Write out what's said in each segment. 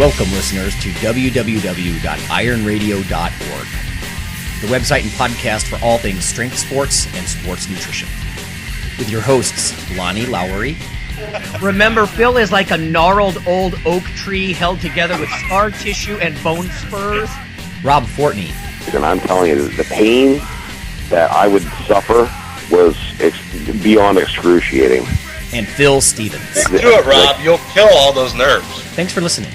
Welcome, listeners, to www.ironradio.org, the website and podcast for all things strength sports and sports nutrition. With your hosts, Lonnie Lowry. Remember, Phil is like a gnarled old oak tree held together with scar tissue and bone spurs. Rob Fortney. And I'm telling you, the pain that I would suffer was beyond excruciating. And Phil Stevens. Do it, Rob. You'll kill all those nerves. Thanks for listening.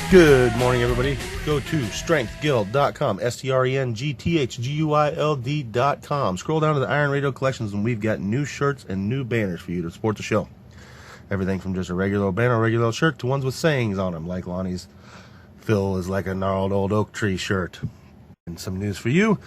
Good morning, everybody. Go to strengthguild.com, strengthguild.com. Scroll down to the Iron Radio collections, and we've got new shirts and new banners for you to support the show. Everything from just a regular banner or regular shirt to ones with sayings on them, like Lonnie's Phil is like a gnarled old oak tree shirt. And some news for you,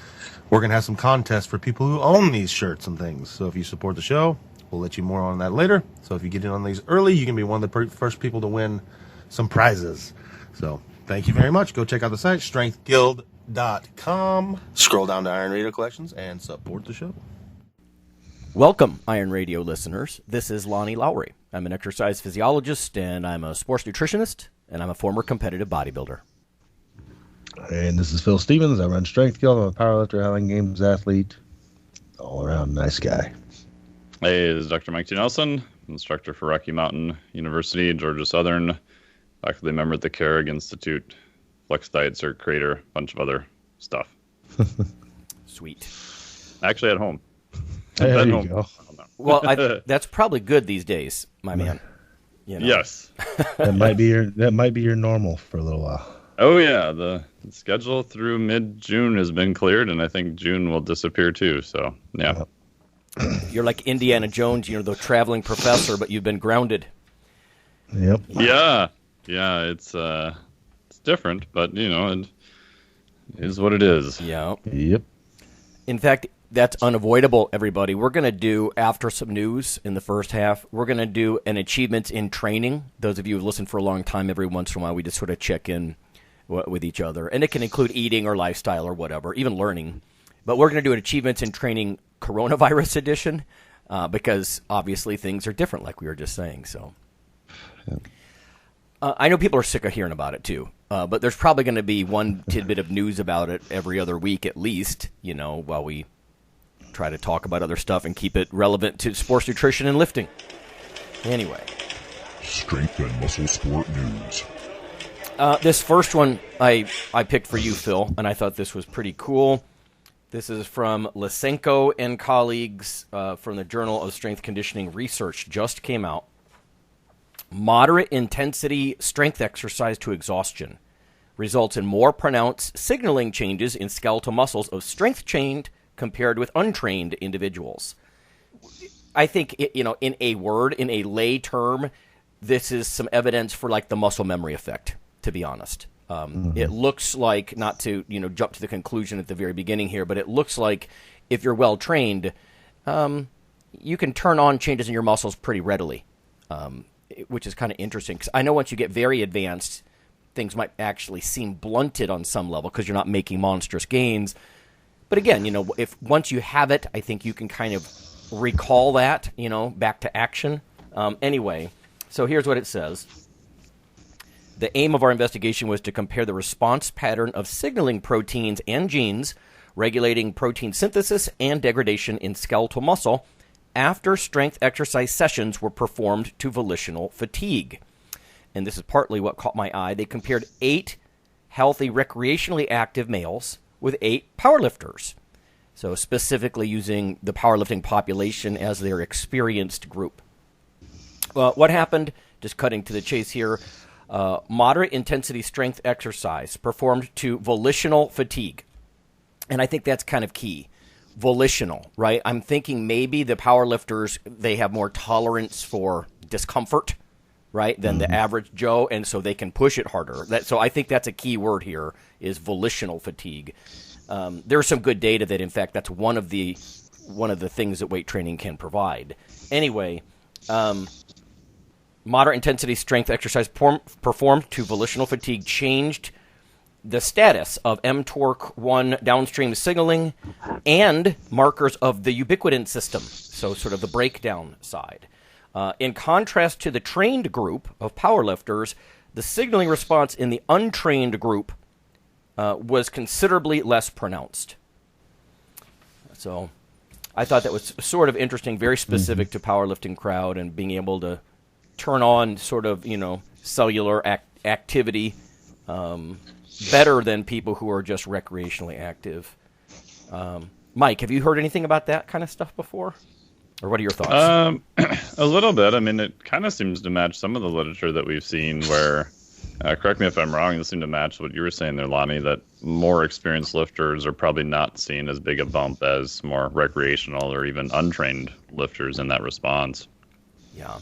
we're going to have some contests for people who own these shirts and things. So if you support the show, we'll let you more on that later. So if you get in on these early, you can be one of the first people to win some prizes. So thank you very much. Go check out the site, strengthguild.com. Scroll down to Iron Radio Collections and support the show. Welcome, Iron Radio listeners. This is Lonnie Lowry. I'm an exercise physiologist, and I'm a sports nutritionist, and I'm a former competitive bodybuilder. And this is Phil Stevens. I run Strength Guild. I'm a powerlifter, Highland Games athlete, all around nice guy. Hey, this is Dr. Mike T. Nelson, instructor for Rocky Mountain University, Georgia Southern, faculty member at the Carrig Institute, Flex Diet Cert Creator, a bunch of other stuff. Sweet. Actually at home. There you go. Well, that's probably good these days, my man. You know. Yes. That might be your normal for a little while. Oh yeah, the schedule through mid-June has been cleared, and I think June will disappear too. So yeah. You're like Indiana Jones, the traveling professor, but you've been grounded. Yep. Yeah, it's different, but it is what it is. Yeah. Yep. In fact, that's unavoidable, everybody. We're going to do, after some news in the first half, we're going to do an achievements in training. Those of you who've listened for a long time, every once in a while, we just sort of check in with each other. And it can include eating or lifestyle or whatever, even learning. But we're going to do an achievements in training coronavirus edition because obviously things are different, like we were just saying. So I know people are sick of hearing about it too, but there's probably going to be one tidbit of news about it every other week at least, while we try to talk about other stuff and keep it relevant to sports nutrition and lifting. Anyway. Strength and muscle sport news. This first one I picked for you, Phil, and I thought this was pretty cool. This is from Lysenko and colleagues from the Journal of Strength Conditioning Research. Just came out. Moderate intensity strength exercise to exhaustion results in more pronounced signaling changes in skeletal muscles of strength-trained compared with untrained individuals. I think, in a word, in a lay term, this is some evidence for like the muscle memory effect, to be honest. It looks like, not to jump to the conclusion at the very beginning here, but it looks like if you're well trained, you can turn on changes in your muscles pretty readily, which is kind of interesting. Because I know once you get very advanced, things might actually seem blunted on some level because you're not making monstrous gains. But again, if once you have it, I think you can kind of recall that, back to action. Anyway, so here's what it says. The aim of our investigation was to compare the response pattern of signaling proteins and genes regulating protein synthesis and degradation in skeletal muscle after strength exercise sessions were performed to volitional fatigue. And this is partly what caught my eye. They compared 8 healthy, recreationally active males with 8 powerlifters. So specifically using the powerlifting population as their experienced group. What happened, just cutting to the chase here, moderate intensity strength exercise performed to volitional fatigue. And I think that's kind of key. Volitional, right? I'm thinking maybe the powerlifters, they have more tolerance for discomfort, right, than the average Joe, and so they can push it harder. So I think that's a key word here, is volitional fatigue. There's some good data that, in fact, that's one of the things that weight training can provide. Anyway, moderate intensity strength exercise performed to volitional fatigue changed the status of mTORC1 downstream signaling and markers of the ubiquitin system, so sort of the breakdown side. In contrast to the trained group of powerlifters, the signaling response in the untrained group was considerably less pronounced. So I thought that was sort of interesting, very specific to powerlifting crowd and being able to turn on sort of, cellular activity better than people who are just recreationally active. Mike, have you heard anything about that kind of stuff before? Or what are your thoughts? A little bit. I mean, it kind of seems to match some of the literature that we've seen where, correct me if I'm wrong, it seemed to match what you were saying there, Lonnie, that more experienced lifters are probably not seeing as big a bump as more recreational or even untrained lifters in that response. Yeah.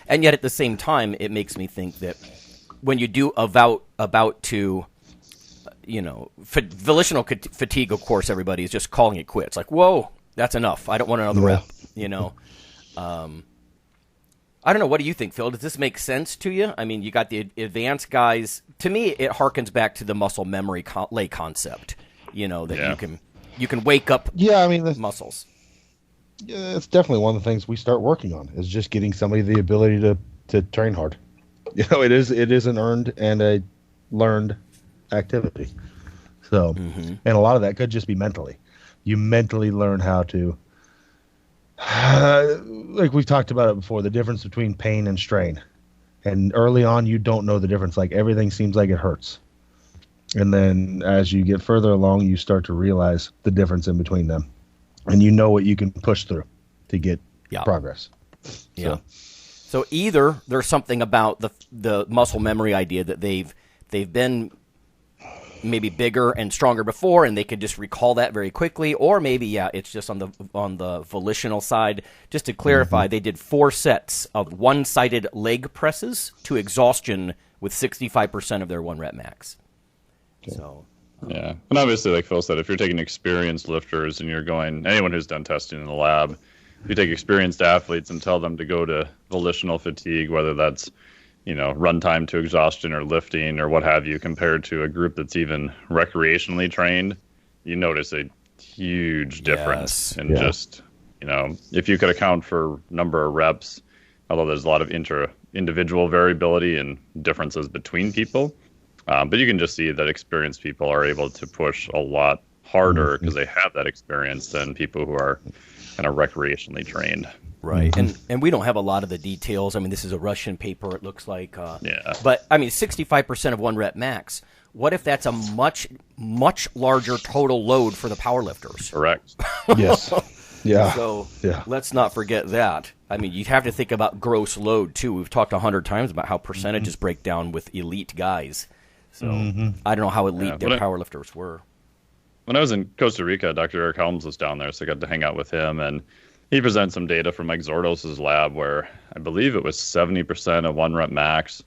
And yet at the same time, it makes me think that when you do about to, volitional fatigue, of course, everybody is just calling it quits. Like, whoa, that's enough. I don't want another rep, I don't know. What do you think, Phil? Does this make sense to you? I mean, you got the advanced guys. To me, it harkens back to the muscle memory lay concept, that you can wake up muscles. Yeah, it's definitely one of the things we start working on is just getting somebody the ability to train hard. It is an earned and a learned activity. So, and a lot of that could just be mentally. You mentally learn how to, like we've talked about it before, the difference between pain and strain. And early on, you don't know the difference. Like everything seems like it hurts. And then as you get further along, you start to realize the difference in between them. And you know what you can push through to get progress. Yeah. So either there's something about the muscle memory idea that they've been maybe bigger and stronger before, and they could just recall that very quickly, or maybe it's just on the volitional side. Just to clarify, they did 4 sets of one-sided leg presses to exhaustion with 65% of their 1 rep max. Okay. So. Yeah, and obviously, like Phil said, if you're taking experienced lifters and you're going, anyone who's done testing in the lab, if you take experienced athletes and tell them to go to volitional fatigue, whether that's, run time to exhaustion or lifting or what have you, compared to a group that's even recreationally trained, you notice a huge difference in just, if you could account for number of reps, although there's a lot of individual variability and differences between people. But you can just see that experienced people are able to push a lot harder because they have that experience than people who are kind of recreationally trained. Right. And we don't have a lot of the details. I mean, this is a Russian paper, it looks like. But, 65% of 1 rep max. What if that's a much, much larger total load for the powerlifters? Correct. Yes. Yeah. So let's not forget that. I mean, you have to think about gross load, too. We've talked 100 times about how percentages break down with elite guys. So I don't know how elite their powerlifters were. When I was in Costa Rica, Dr. Eric Helms was down there, so I got to hang out with him, and he presented some data from Mike Zordos' lab where I believe it was 70% of 1 rep max.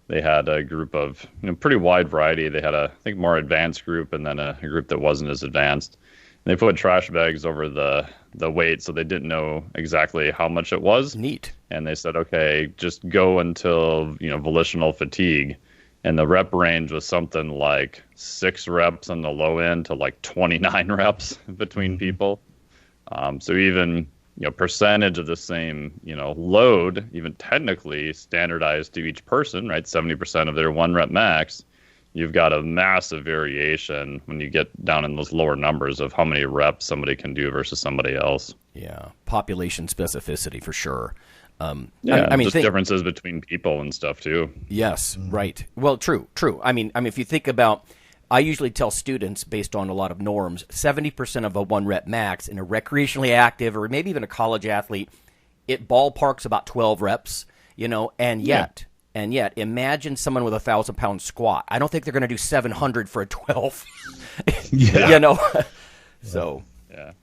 They had a group of pretty wide variety. They had I think more advanced group and then a group that wasn't as advanced. And they put trash bags over the weight so they didn't know exactly how much it was. Neat. And they said, okay, just go until volitional fatigue. And the rep range was something like 6 reps on the low end to like 29 reps between people. So even, percentage of the same, load, even technically standardized to each person, right? 70% of their 1 rep max, you've got a massive variation when you get down in those lower numbers of how many reps somebody can do versus somebody else. Yeah. Population specificity for sure. Just differences between people and stuff too. Yes, right. Well, true. I mean, if you think about, I usually tell students based on a lot of norms, 70% of a 1 rep max in a recreationally active or maybe even a college athlete, it ballparks about 12 reps, and yet imagine someone with 1,000-pound squat. I don't think they're going to do 700 for a 12. So.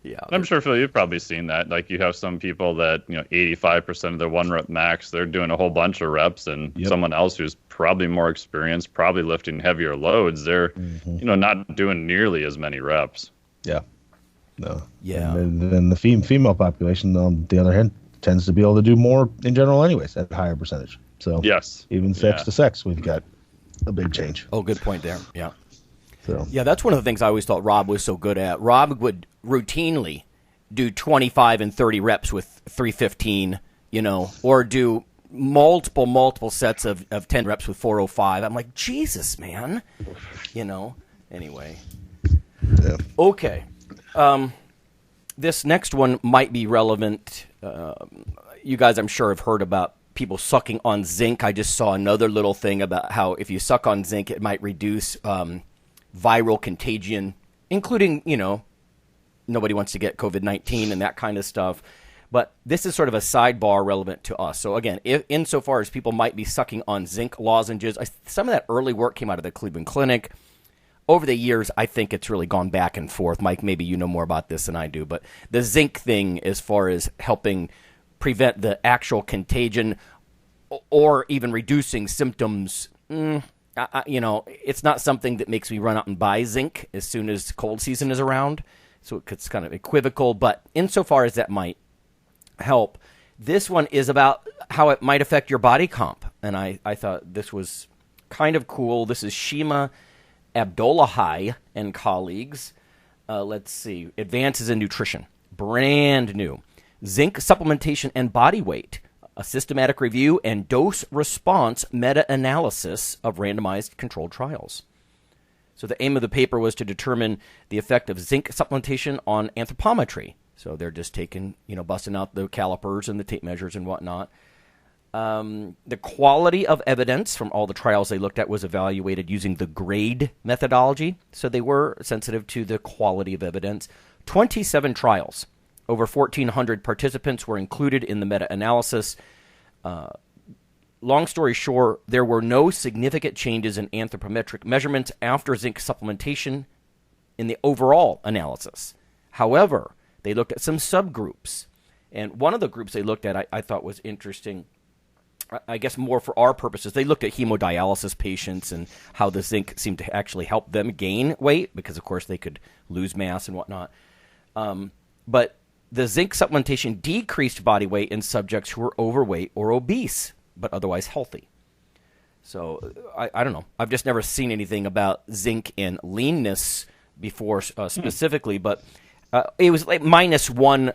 Yeah. I'm sure, Phil, you've probably seen that. Like you have some people that, 85% of their 1 rep max, they're doing a whole bunch of reps, and someone else who's probably more experienced, probably lifting heavier loads, they're, not doing nearly as many reps. Yeah. No. Yeah. And then the female population, on the other hand, tends to be able to do more in general anyways at a higher percentage. So even sex to sex, we've got a big change. Oh, good point there. Yeah. So. Yeah, that's one of the things I always thought Rob was so good at. Rob would routinely do 25 and 30 reps with 315, or do multiple sets of 10 reps with 405. I'm like, Jesus, man. Anyway. Yeah. Okay. This next one might be relevant. You guys, I'm sure, have heard about people sucking on zinc. I just saw another little thing about how if you suck on zinc, it might reduce viral contagion, including, nobody wants to get COVID-19 and that kind of stuff. But this is sort of a sidebar relevant to us. So again, insofar as people might be sucking on zinc lozenges, some of that early work came out of the Cleveland Clinic. Over the years, I think it's really gone back and forth. Mike, maybe you know more about this than I do. But the zinc thing, as far as helping prevent the actual contagion or even reducing symptoms, it's not something that makes me run out and buy zinc as soon as cold season is around. So it's kind of equivocal. But insofar as that might help, this one is about how it might affect your body comp. And I thought this was kind of cool. This is Shima Abdullahi and colleagues. Let's see. Advances in Nutrition. Brand new. Zinc supplementation and body weight. A systematic review and dose response meta-analysis of randomized controlled trials. So the aim of the paper was to determine the effect of zinc supplementation on anthropometry. So they're just taking, busting out the calipers and the tape measures and whatnot. The quality of evidence from all the trials they looked at was evaluated using the GRADE methodology. So they were sensitive to the quality of evidence. 27 trials. Over 1,400 participants were included in the meta-analysis. Long story short, there were no significant changes in anthropometric measurements after zinc supplementation in the overall analysis. However, they looked at some subgroups. And one of the groups they looked at I thought was interesting, I guess more for our purposes. They looked at hemodialysis patients and how the zinc seemed to actually help them gain weight because, of course, they could lose mass and whatnot. But the zinc supplementation decreased body weight in subjects who were overweight or obese, but otherwise healthy. So I don't know. I've just never seen anything about zinc and leanness before specifically, but it was like minus 1/2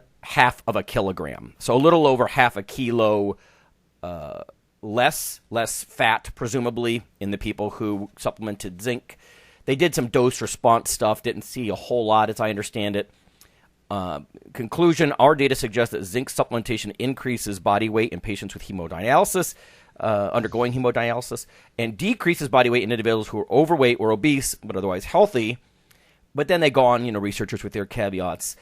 of a kilogram. So a little over half a kilo less fat, presumably, in the people who supplemented zinc. They did some dose response stuff, didn't see a whole lot as I understand it. Conclusion, our data suggests that zinc supplementation increases body weight in patients with hemodialysis, undergoing hemodialysis, and decreases body weight in individuals who are overweight or obese, but otherwise healthy. But then they go on, researchers with their caveats.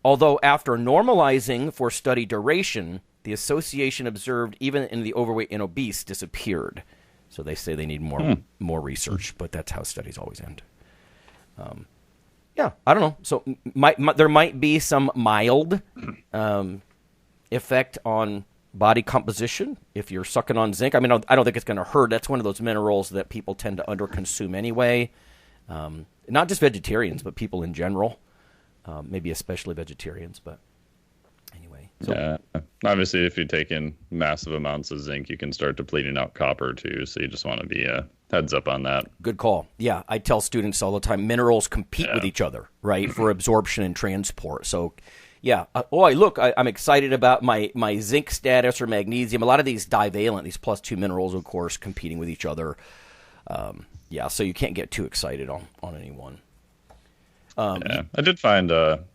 Although after normalizing for study duration, the association observed even in the overweight and obese disappeared. So they say they need more research, but that's how studies always end. Yeah, I don't know. So there might be some mild effect on body composition if you're sucking on zinc. I mean, I don't think it's going to hurt. That's one of those minerals that people tend to underconsume anyway. Not just vegetarians, but people in general. Maybe especially vegetarians, but anyway. So. Yeah, obviously if you take in massive amounts of zinc, you can start depleting out copper too, so you just want to be heads up on that. Good call. Yeah, I tell students all the time, minerals compete with each other, right, for absorption and transport. So, yeah. I'm excited about my zinc status or magnesium. A lot of these divalent, these +2 minerals, of course, competing with each other. So you can't get too excited on any one. I did find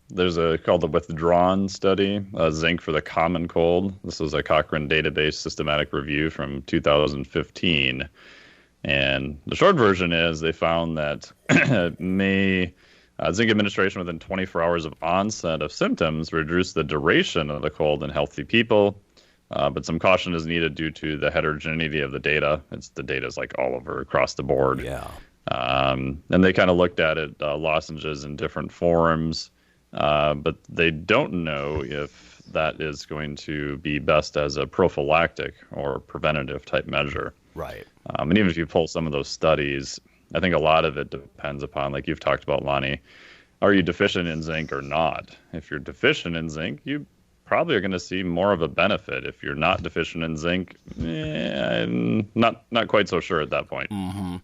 there's called the Withdrawn study, zinc for the common cold. This was a Cochrane database systematic review from 2015. And the short version is they found that zinc administration within 24 hours of onset of symptoms reduced the duration of the cold in healthy people. But some caution is needed due to the heterogeneity of the data. The data is like all over across the board. Yeah. And they kind of looked at it, lozenges in different forms, but they don't know if that is going to be best as a prophylactic or preventative type measure. Right. And even if you pull some of those studies, I think a lot of it depends upon, like you've talked about, Lonnie, are you deficient in zinc or not? If you're deficient in zinc, you probably are going to see more of a benefit. If you're not deficient in zinc, I'm not quite so sure at that point. Mm-hmm.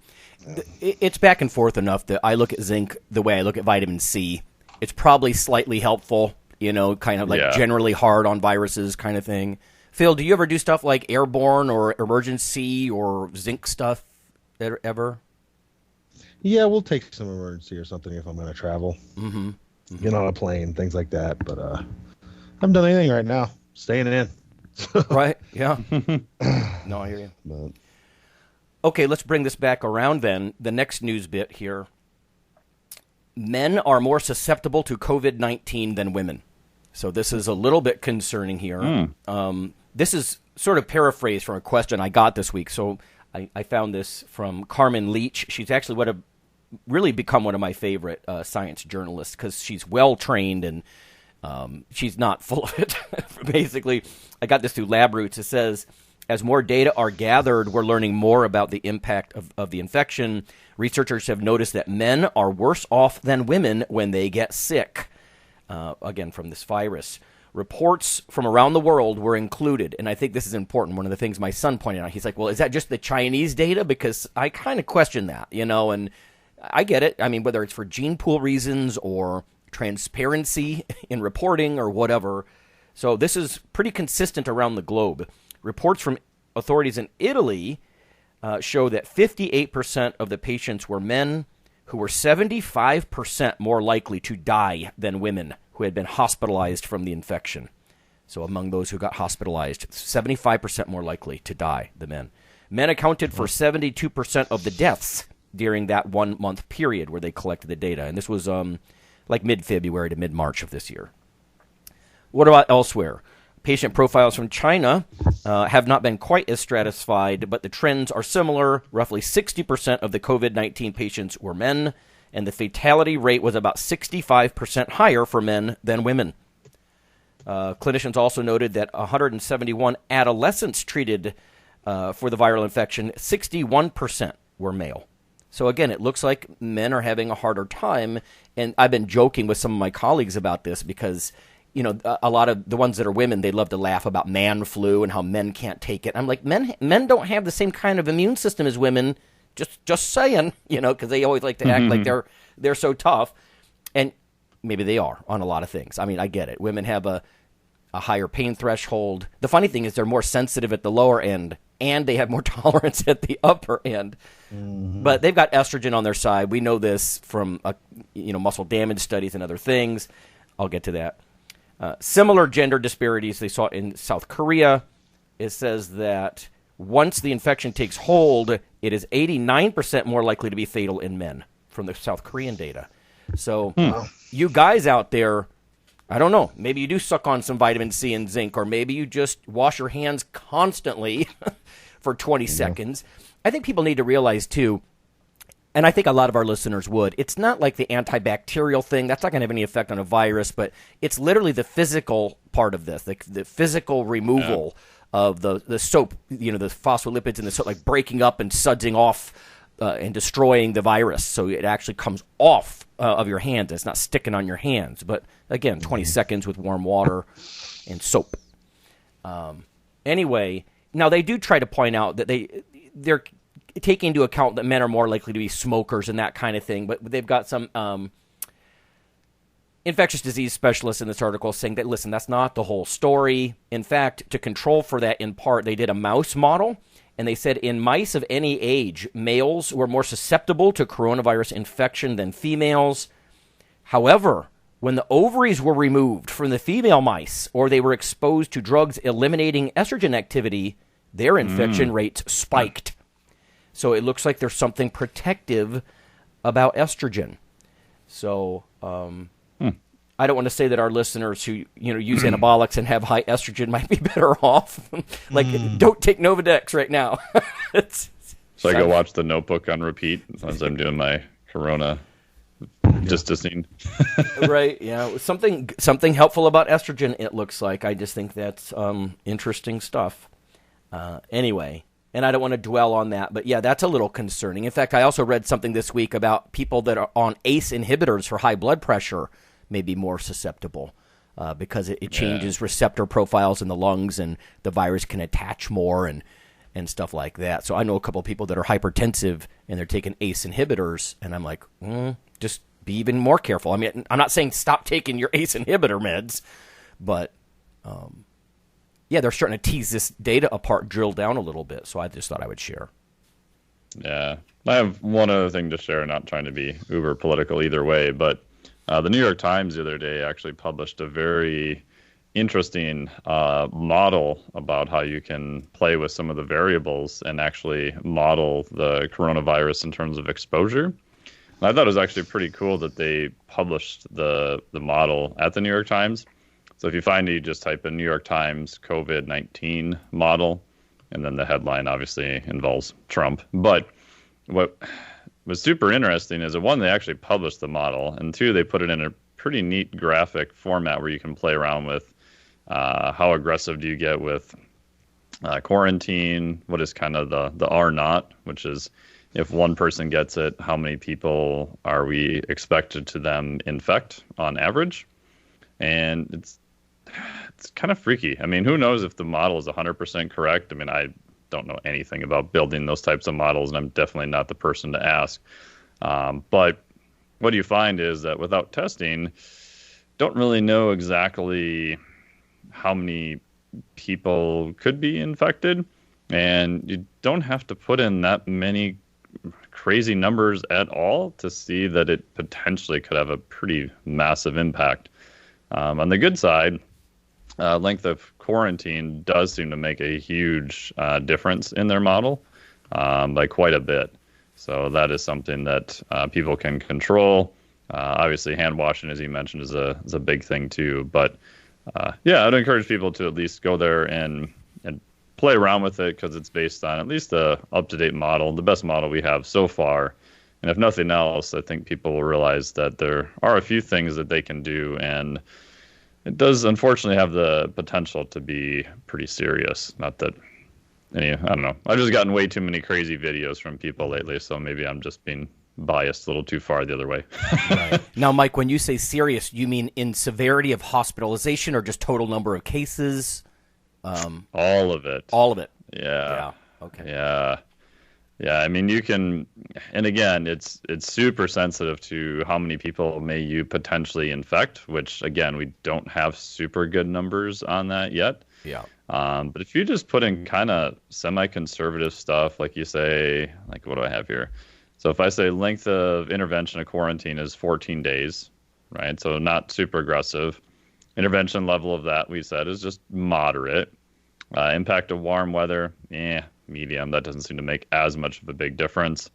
It's back and forth enough that I look at zinc the way I look at vitamin C. It's probably slightly helpful, kind of like generally hard on viruses kind of thing. Phil, do you ever do stuff like airborne or emergency or zinc stuff ever? Yeah, we'll take some emergency or something if I'm going to travel. Mm-hmm. Get on a plane, things like that. But I haven't done anything right now. Staying in. Right, yeah. No, I hear you. But, okay, let's bring this back around then. The next news bit here. Men are more susceptible to COVID-19 than women. So this is a little bit concerning here. This is sort of paraphrased from a question I got this week. So I found this from Carmen Leach. She's actually really become one of my favorite science journalists because she's well-trained and she's not full of it. Basically, I got this through LabRoots. It says, as more data are gathered, we're learning more about the impact of the infection. Researchers have noticed that men are worse off than women when they get sick, again, from this virus. Reports from around the world were included, and I think this is important. One of the things my son pointed out, he's like, well, is that just the Chinese data? Because I kind of question that, and I get it. I mean, whether it's for gene pool reasons or transparency in reporting or whatever. So this is pretty consistent around the globe. Reports from authorities in Italy show that 58% of the patients were men who were 75% more likely to die than women who had been hospitalized from the infection. So among those who got hospitalized, 75% more likely to die than men. Men accounted for 72% of the deaths during that 1 month period where they collected the data. And this was like mid-February to mid-March of this year. What about elsewhere? Patient profiles from China have not been quite as stratified, but the trends are similar. Roughly 60% of the COVID-19 patients were men, and the fatality rate was about 65% higher for men than women. Clinicians also noted that 171 adolescents treated for the viral infection, 61% were male. So again, it looks like men are having a harder time, and I've been joking with some of my colleagues about this because a lot of the ones that are women, they love to laugh about man flu and how men can't take it. I'm like, men don't have the same kind of immune system as women. Just saying, because they always like to act like they're so tough, and maybe they are on a lot of things. I mean, I get it. Women have a higher pain threshold. The funny thing is they're more sensitive at the lower end, and they have more tolerance at the upper end. Mm-hmm. But they've got estrogen on their side. We know this from muscle damage studies and other things. I'll get to that. Similar gender disparities they saw in South Korea. It says that once the infection takes hold, it is 89% more likely to be fatal in men from the South Korean data. So you guys out there, I don't know, maybe you do suck on some vitamin C and zinc, or maybe you just wash your hands constantly for 20 seconds. I think people need to realize, too, and I think a lot of our listeners would, it's not like the antibacterial thing. That's not going to have any effect on a virus, but it's literally the physical part of this, the physical removal of the soap, the phospholipids in the soap, like breaking up and sudsing off and destroying the virus. So it actually comes off of your hands. It's not sticking on your hands. But again, 20 seconds with warm water and soap. Anyway, now they do try to point out that they're taking into account that men are more likely to be smokers and that kind of thing. But they've got some infectious disease specialists in this article saying that, listen, that's not the whole story. In fact, to control for that in part, they did a mouse model, and they said in mice of any age, males were more susceptible to coronavirus infection than females. However, when the ovaries were removed from the female mice or they were exposed to drugs eliminating estrogen activity, their infection rates spiked. So it looks like there's something protective about estrogen. So I don't want to say that our listeners who use anabolics and have high estrogen might be better off. Don't take Novadex right now. So I go watch The Notebook on repeat as I'm doing my Corona distancing. Right? Yeah, something helpful about estrogen. It looks like. I just think that's interesting stuff. Anyway. And I don't want to dwell on that, but yeah, that's a little concerning. In fact, I also read something this week about people that are on ACE inhibitors for high blood pressure may be more susceptible because it changes receptor profiles in the lungs, and the virus can attach more and stuff like that. So I know a couple of people that are hypertensive and they're taking ACE inhibitors, and I'm like, just be even more careful. I mean, I'm not saying stop taking your ACE inhibitor meds, but yeah, they're starting to tease this data apart, drill down a little bit. So I just thought I would share. Yeah. I have one other thing to share, not trying to be uber political either way, but the New York Times the other day actually published a very interesting model about how you can play with some of the variables and actually model the coronavirus in terms of exposure. And I thought it was actually pretty cool that they published the model at the New York Times. So if you find it, you just type in New York Times COVID-19 model, and then the headline obviously involves Trump. But what was super interesting is that, one, they actually published the model, and two, they put it in a pretty neat graphic format where you can play around with how aggressive do you get with quarantine, what is kind of the R naught, which is if one person gets it, how many people are we expected to them infect on average? And it's kind of freaky. I mean, who knows if the model is 100% correct? I mean, I don't know anything about building those types of models, and I'm definitely not the person to ask. But what you find is that without testing, don't really know exactly how many people could be infected, and you don't have to put in that many crazy numbers at all to see that it potentially could have a pretty massive impact. On the good side, length of quarantine does seem to make a huge difference in their model by quite a bit. So that is something that people can control. Obviously, hand washing, as you mentioned, is a big thing too. But yeah, I'd encourage people to at least go there and play around with it, because it's based on at least a up-to-date model, the best model we have so far. And if nothing else, I think people will realize that there are a few things that they can do, and it does unfortunately have the potential to be pretty serious. Not that I don't know. I've just gotten way too many crazy videos from people lately, so maybe I'm just being biased a little too far the other way. Right. Now, Mike, when you say serious, you mean in severity of hospitalization or just total number of cases? All of it. All of it. Yeah. Okay. Yeah. I mean, you can, and again, it's super sensitive to how many people may you potentially infect, which again, we don't have super good numbers on that yet. Yeah. But if you just put in kind of semi-conservative stuff, like you say, like what do I have here? So if I say length of intervention of quarantine is 14 days, right? So not super aggressive. Intervention level of that, we said, is just moderate. Impact of warm weather, medium. That doesn't seem to make as much of a big difference.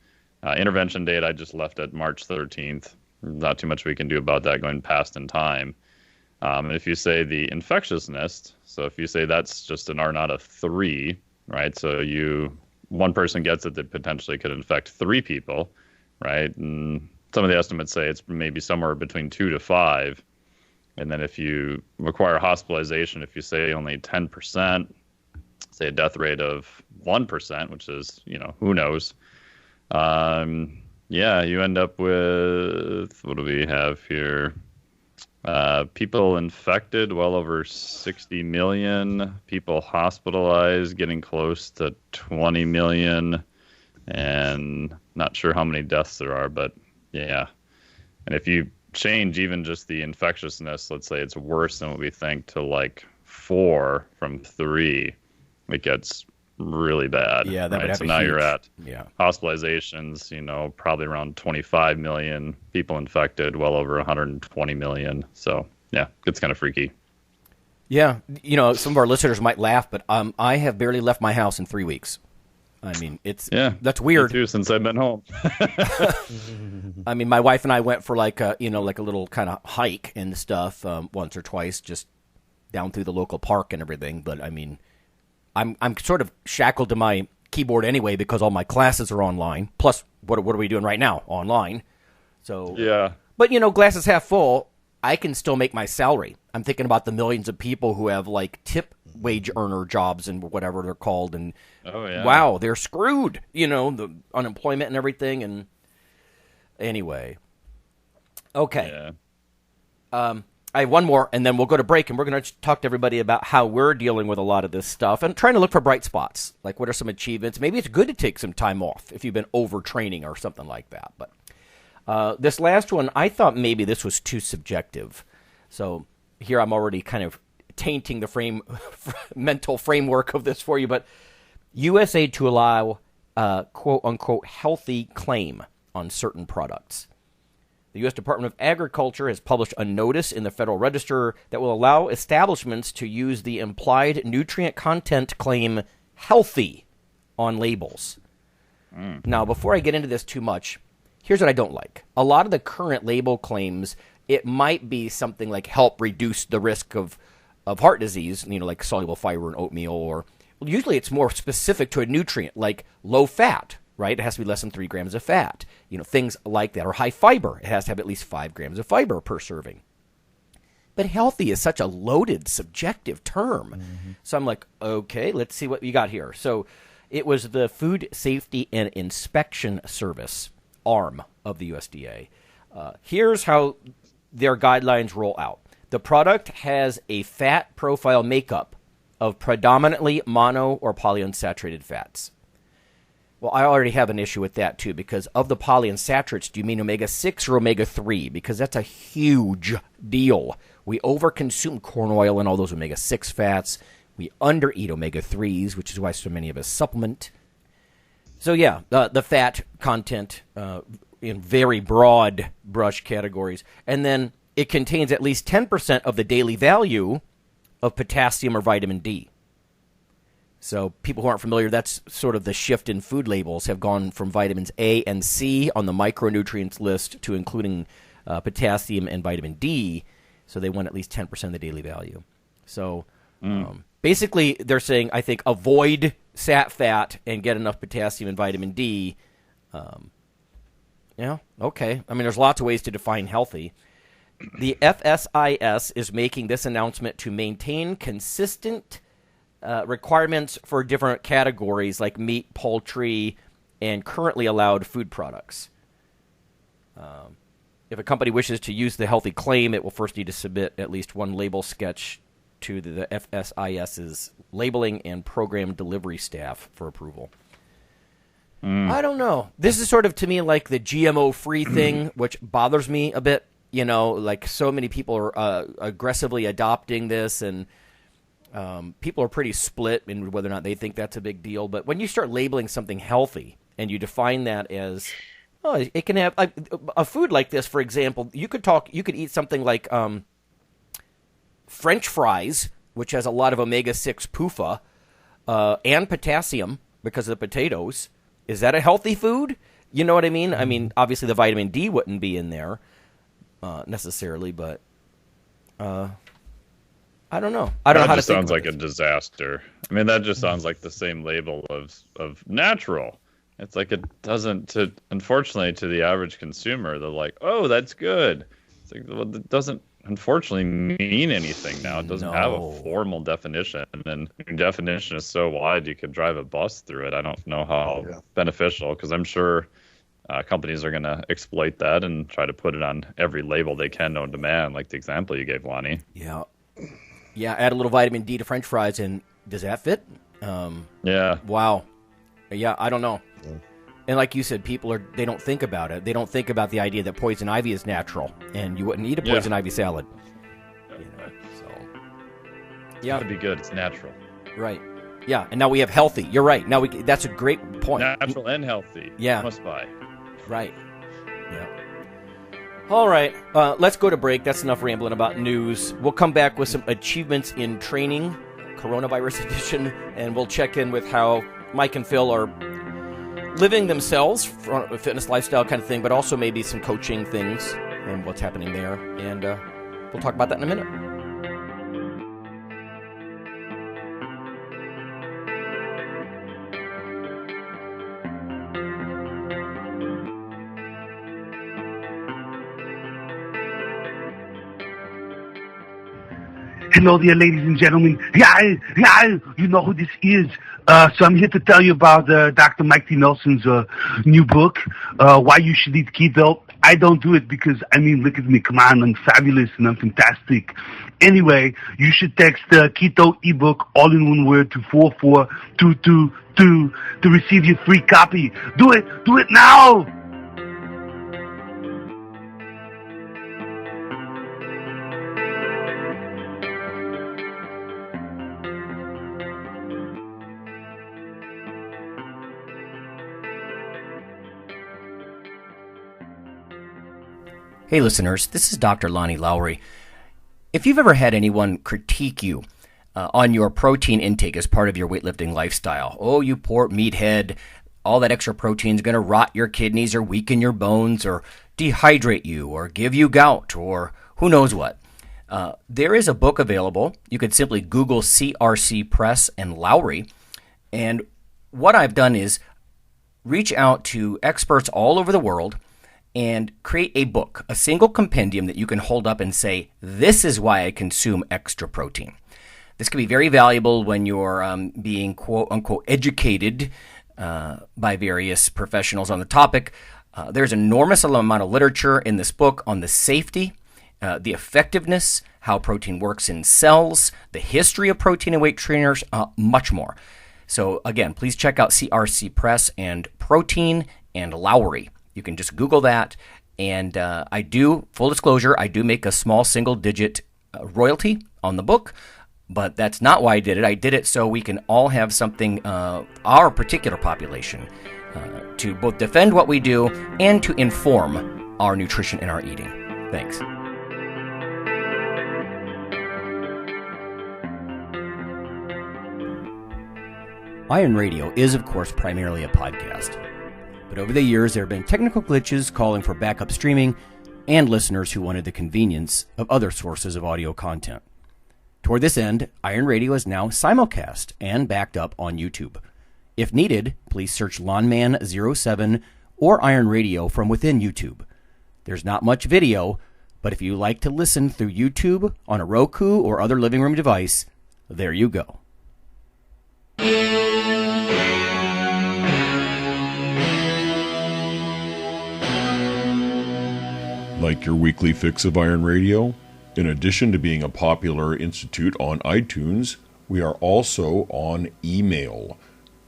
Intervention date, I just left at March 13th. Not too much we can do about that going past in time. And if you say the infectiousness, so if you say that's just an R naught of 3, right? So one person gets it that potentially could infect 3 people, right? And some of the estimates say it's maybe somewhere between 2 to 5. And then if you require hospitalization, if you say only 10%, say a death rate of 1%, which is, who knows? You end up with, what do we have here? People infected, well over 60 million. People hospitalized, getting close to 20 million. And not sure how many deaths there are, but yeah. And if you change even just the infectiousness, let's say it's worse than what we think, to like 4 from 3, it gets really bad. Yeah, that right? would have so a now huge, you're at yeah, hospitalizations, probably around 25 million, people infected, well over 120 million. So yeah, it's kind of freaky. Yeah, some of our listeners might laugh, but I have barely left my house in 3 weeks. I mean, that's weird. Me too, since I've been home. I mean, my wife and I went for like a little kind of hike and stuff once or twice, just down through the local park and everything. But I mean, I'm sort of shackled to my keyboard anyway because all my classes are online. Plus, what are we doing right now? Online. So yeah. But glass is half full. I can still make my salary. I'm thinking about the millions of people who have like tip wage earner jobs and whatever they're called, and wow, they're screwed. The unemployment and everything. And anyway, okay. Yeah. I have one more, and then we'll go to break, and we're going to talk to everybody about how we're dealing with a lot of this stuff and trying to look for bright spots. Like, what are some achievements? Maybe it's good to take some time off if you've been overtraining or something like that. But this last one, I thought maybe this was too subjective. So here I'm already kind of tainting the mental framework of this for you, but USA to allow quote-unquote healthy claim on certain products. The U.S. Department of Agriculture has published a notice in the Federal Register that will allow establishments to use the implied nutrient content claim healthy on labels. Now, before I get into this too much, here's what I don't like. A lot of the current label claims, it might be something like help reduce the risk of heart disease, like soluble fiber in oatmeal, or usually it's more specific to a nutrient, like low fat, right? It has to be less than 3 grams of fat. Things like that. Or high fiber. It has to have at least 5 grams of fiber per serving. But healthy is such a loaded, subjective term. Mm-hmm. So I'm like, okay, let's see what you got here. So it was the Food Safety and Inspection Service, arm of the USDA. Here's how their guidelines roll out. The product has a fat profile makeup of predominantly mono or polyunsaturated fats. Well, I already have an issue with that, too, because of the polyunsaturates, do you mean omega-6 or omega-3? Because that's a huge deal. We overconsume corn oil and all those omega-6 fats. We undereat omega-3s, which is why so many of us supplement. So, yeah, the fat content in very broad brush categories. And then it contains at least 10% of the daily value of potassium or vitamin D. So people who aren't familiar, that's sort of the shift in food labels have gone from vitamins A and C on the micronutrients list to including potassium and vitamin D. So they want at least 10% of the daily value. So basically they're saying, I think, avoid sat fat and get enough potassium and vitamin D. Yeah, okay. I mean, there's lots of ways to define healthy. The FSIS is making this announcement to maintain consistent requirements for different categories like meat, poultry, and currently allowed food products. If a company wishes to use the healthy claim, it will first need to submit at least one label sketch to the FSIS's labeling and program delivery staff for approval. I don't know. This is sort of, to me, like the GMO-free thing, which bothers me a bit. Like so many people are aggressively adopting this, and people are pretty split in whether or not they think that's a big deal. But when you start labeling something healthy and you define that as, it can have a food like this, for example, you could eat something like French fries, which has a lot of omega-6 PUFA and potassium because of the potatoes. Is that a healthy food? You know what I mean? I mean, obviously the vitamin D wouldn't be in there necessarily, but I don't know. I don't know how to think. That just sounds like a disaster. I mean, that just sounds like the same label of natural. It's like it doesn't, unfortunately, to the average consumer, they're like, oh, that's good. It's like, well, it doesn't, unfortunately, mean anything now. It doesn't have a formal definition. And your definition is so wide, you could drive a bus through it. I don't know how beneficial, because I'm sure companies are going to exploit that and try to put it on every label they can known to man, like the example you gave, Lonnie. Yeah. Yeah, add a little vitamin D to French fries, and does that fit? Yeah. Wow. Yeah, I don't know. Yeah. And like you said, they don't think about it. They don't think about the idea that poison ivy is natural, and you wouldn't eat a poison ivy salad. So, yeah. That'd be good. It's natural. Right. Yeah, and now we have healthy. You're right. Now that's a great point. Natural and healthy. Yeah. Must buy. Right. Yeah. All right. Let's go to break. That's enough rambling about news. We'll come back with some achievements in training, coronavirus edition, and we'll check in with how Mike and Phil are living themselves, a fitness lifestyle kind of thing, but also maybe some coaching things and what's happening there. And we'll talk about that in a minute. Hello there, ladies and gentlemen. Yeah, you know who this is. So I'm here to tell you about Dr. Mike T. Nelson's new book, Why You Should Eat Keto. I don't do it because, look at me. Come on, I'm fabulous and I'm fantastic. Anyway, you should text Keto ebook, all in one word, to 44222 to receive your free copy. Do it now! Hey listeners, this is Dr. Lonnie Lowry. If you've ever had anyone critique you on your protein intake as part of your weightlifting lifestyle, oh, you poor meathead, all that extra protein is going to rot your kidneys or weaken your bones or dehydrate you or give you gout or who knows what. There is a book available. You could simply Google CRC Press and Lowry. And what I've done is reach out to experts all over the world and create a book, a single compendium that you can hold up and say, this is why I consume extra protein. This can be very valuable when you're being quote-unquote educated by various professionals on the topic. There's an enormous amount of literature in this book on the safety, the effectiveness, how protein works in cells, the history of protein and weight trainers, much more. So again, please check out CRC Press and Protein and Lowry. You can just Google that. And I do, full disclosure, I do make a small single-digit royalty on the book. But that's not why I did it. I did it so we can all have something, our particular population, to both defend what we do and to inform our nutrition and our eating. Thanks. Iron Radio is, of course, primarily a podcast. But over the years, there have been technical glitches calling for backup streaming and listeners who wanted the convenience of other sources of audio content. Toward this end, Iron Radio is now simulcast and backed up on YouTube. If needed, please search Lawnman07 or Iron Radio from within YouTube. There's not much video, but if you like to listen through YouTube on a Roku or other living room device, there you go. Like your weekly fix of Iron Radio? In addition to being a popular institute on iTunes, we are also on email.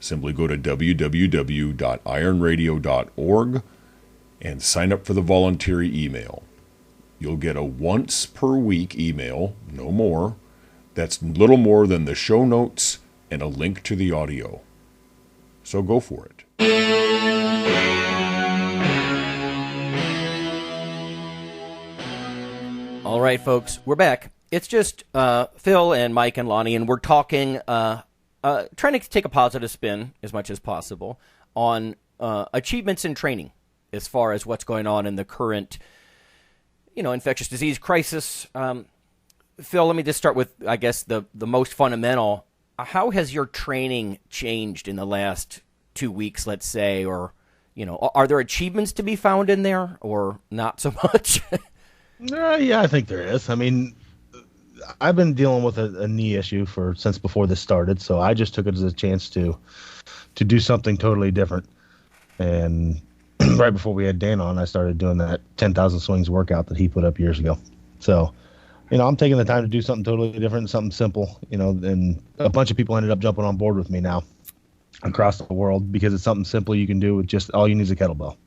Simply go to www.ironradio.org and sign up for the voluntary email. You'll get a once per week email, no more. That's little more than the show notes and a link to the audio. So go for it. All right, folks, we're back. It's just Phil and Mike and Lonnie, and we're talking, trying to take a positive spin as much as possible on achievements in training as far as what's going on in the current, infectious disease crisis. Phil, let me just start with, I guess, the most fundamental. How has your training changed in the last 2 weeks, let's say, or, are there achievements to be found in there or not so much? Yeah, I think there is. I mean, I've been dealing with a knee issue since before this started, so I just took it as a chance to do something totally different. And right before we had Dan on, I started doing that 10,000 swings workout that he put up years ago. So, I'm taking the time to do something totally different, something simple, and a bunch of people ended up jumping on board with me now across the world because it's something simple you can do with just all you need is a kettlebell.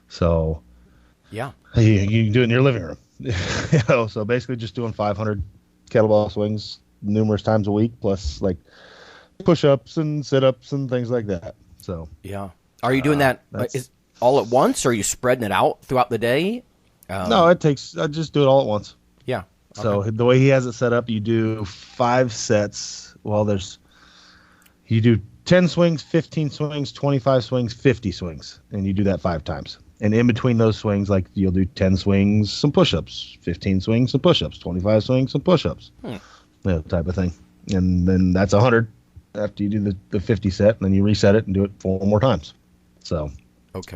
So, yeah, you can do it in your living room. So basically just doing 500 kettlebell swings numerous times a week, plus like push-ups and sit-ups and things like that. So yeah, are you doing that is all at once, or are you spreading it out throughout the day? No, I just do it all at once. Yeah. Okay. So the way he has it set up, you do 5 sets. Well, you do 10 swings, 15 swings, 25 swings, 50 swings, and you do that 5 times. And in between those swings, like you'll do 10 swings, some push-ups, 15 swings, some push-ups, 25 swings, some push-ups, that type of thing. And then that's 100 after you do the 50 set, and then you reset it and do it 4 more times. So, okay.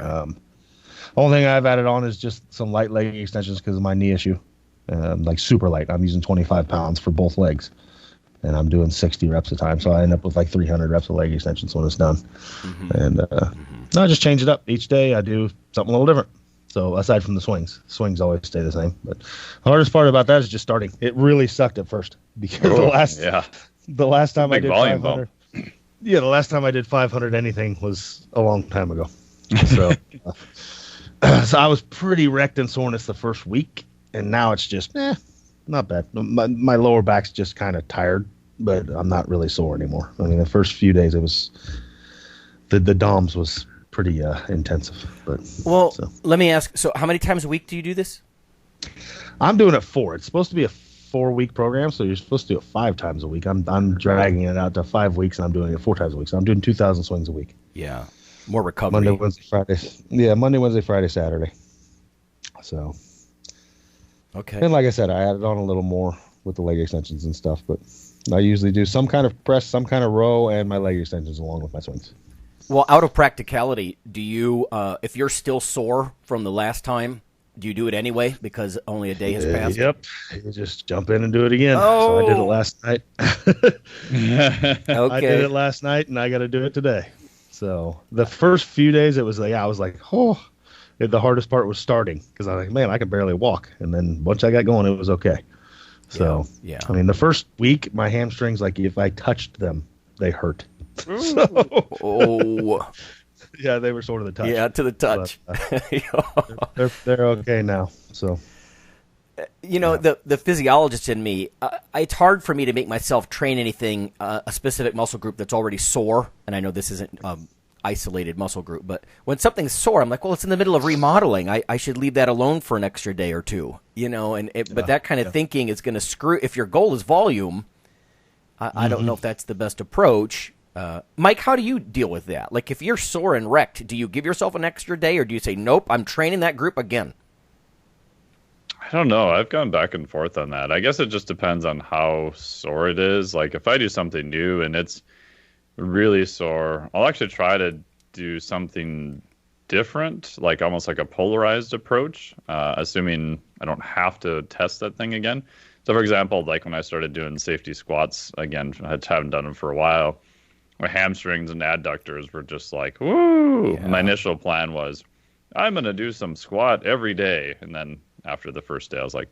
Only thing I've added on is just some light leg extensions because of my knee issue, like super light. I'm using 25 pounds for both legs, and I'm doing 60 reps a time. So I end up with like 300 reps of leg extensions when it's done. Mm-hmm. And I just change it up. Each day I do something a little different. So aside from the swings always stay the same. But the hardest part about that is just starting. It really sucked at first because the last time I did 500. Yeah, the last time I did 500 anything was a long time ago. So, so I was pretty wrecked in soreness the first week, and now it's just not bad. My lower back's just kind of tired, but I'm not really sore anymore. I mean, the first few days it was the DOMS was pretty intensive. But let me ask. So, how many times a week do you do this? I'm doing it 4. It's supposed to be a 4-week program, so you're supposed to do it 5 times a week. I'm dragging it out to 5 weeks, and I'm doing it 4 times a week. So I'm doing 2,000 swings a week. Yeah, more recovery. Monday, Wednesday, Friday. Yeah, Monday, Wednesday, Friday, Saturday. So. Okay. And like I said, I added on a little more with the leg extensions and stuff, but I usually do some kind of press, some kind of row, and my leg extensions along with my swings. Well, out of practicality, do you, if you're still sore from the last time, do you do it anyway because only a day has passed? Yep. You just jump in and do it again. Oh. So I did it last night. Okay. I did it last night, and I got to do it today. So the first few days, it was like, I was like, oh. The hardest part was starting because I was like, man, I could barely walk. And then once I got going, it was okay. So, yeah. I mean, the first week, my hamstrings, like if I touched them, they hurt. Oh. Yeah, they were sort of the touch. Yeah, to the touch. But, they're okay now. So, you know, the physiologist in me, it's hard for me to make myself train anything, a specific muscle group that's already sore. And I know this isn't isolated muscle group, but when something's sore, I'm like, well, it's in the middle of remodeling. I should leave that alone for an extra day or two, you know. But that kind of thinking is going to screw. If your goal is volume, I don't know if that's the best approach. Mike, how do you deal with that? Like, if you're sore and wrecked, do you give yourself an extra day, or do you say, nope, I'm training that group again? I don't know. I've gone back and forth on that. I guess it just depends on how sore it is. Like, if I do something new and it's really sore, I'll actually try to do something different, like almost like a polarized approach, assuming I don't have to test that thing again. So, for example, like when I started doing safety squats again, I haven't done them for a while. My hamstrings and adductors were just like, woo! Yeah. My initial plan was, I'm going to do some squat every day. And then after the first day, I was like,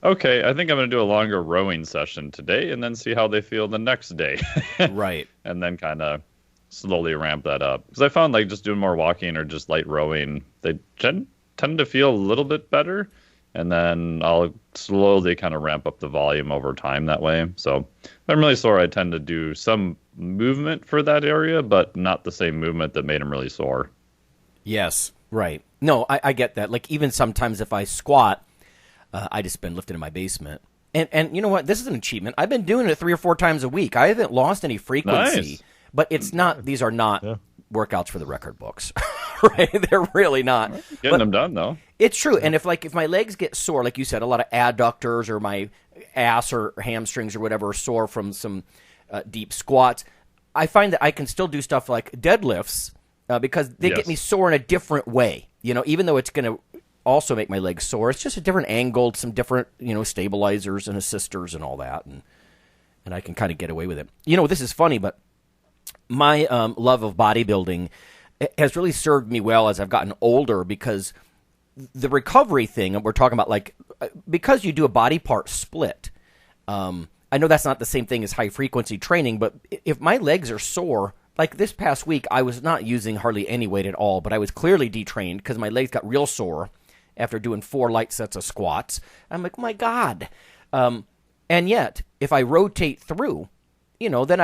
okay, I think I'm going to do a longer rowing session today and then see how they feel the next day. Right. And then kind of slowly ramp that up. Because I found like just doing more walking or just light rowing, they tend to feel a little bit better. And then I'll slowly kind of ramp up the volume over time that way. So if I'm really sore, I tend to do some movement for that area, but not the same movement that made them really sore. Yes, right. No, I get that. Like, even sometimes if I squat, I just been lifting in my basement. And you know what? This is an achievement. I've been doing it 3 or 4 times a week. I haven't lost any frequency. Nice. But it's not. These are not workouts for the record books, right? They're really not. Getting them done, though. It's true. And if my legs get sore, like you said, a lot of adductors or my ass or hamstrings or whatever are sore from some deep squats, I find that I can still do stuff like deadlifts because they get me sore in a different way. You know, even though it's going to also make my legs sore, it's just a different angle, some different, stabilizers and assisters and all that, and I can kind of get away with it. You know, this is funny, but my love of bodybuilding has really served me well as I've gotten older because the recovery thing we're talking about, like, because you do a body part split, I know that's not the same thing as high frequency training, but if my legs are sore, like this past week, I was not using hardly any weight at all, but I was clearly detrained because my legs got real sore after doing 4 light sets of squats. I'm like, my God. And yet, if I rotate through, then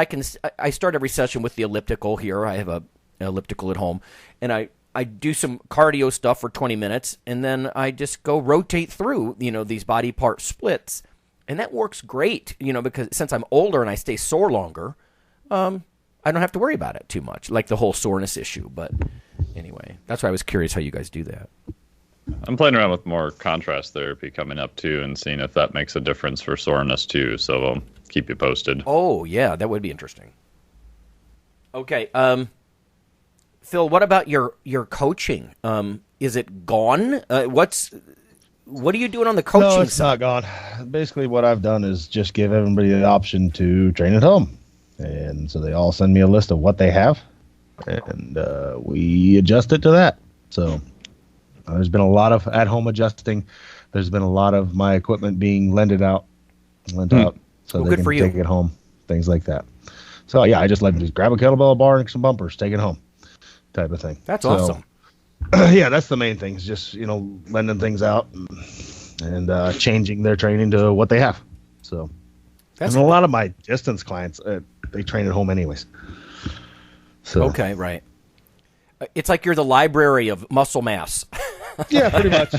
I start every session with the elliptical here. I have an elliptical at home, and I do some cardio stuff for 20 minutes, and then I just go rotate through, these body part splits. And that works great, because since I'm older and I stay sore longer, I don't have to worry about it too much, like the whole soreness issue. But anyway, that's why I was curious how you guys do that. I'm playing around with more contrast therapy coming up, too, and seeing if that makes a difference for soreness, too. So I'll keep you posted. Oh, yeah, that would be interesting. Okay, Phil, what about your coaching? Is it gone? What are you doing on the coaching side? No, it's not gone. Basically, what I've done is just give everybody the option to train at home. And so they all send me a list of what they have, and we adjust it to that. So there's been a lot of at-home adjusting. There's been a lot of my equipment being lent out so they can take it home, things like that. So, yeah, I just let them just grab a kettlebell, a bar, and some bumpers, take it home type of thing. That's awesome. Yeah, that's the main thing is just, lending things out and changing their training to what they have. So, and a lot of my distance clients, they train at home anyways. So. Okay, right. It's like you're the library of muscle mass. Yeah, pretty much.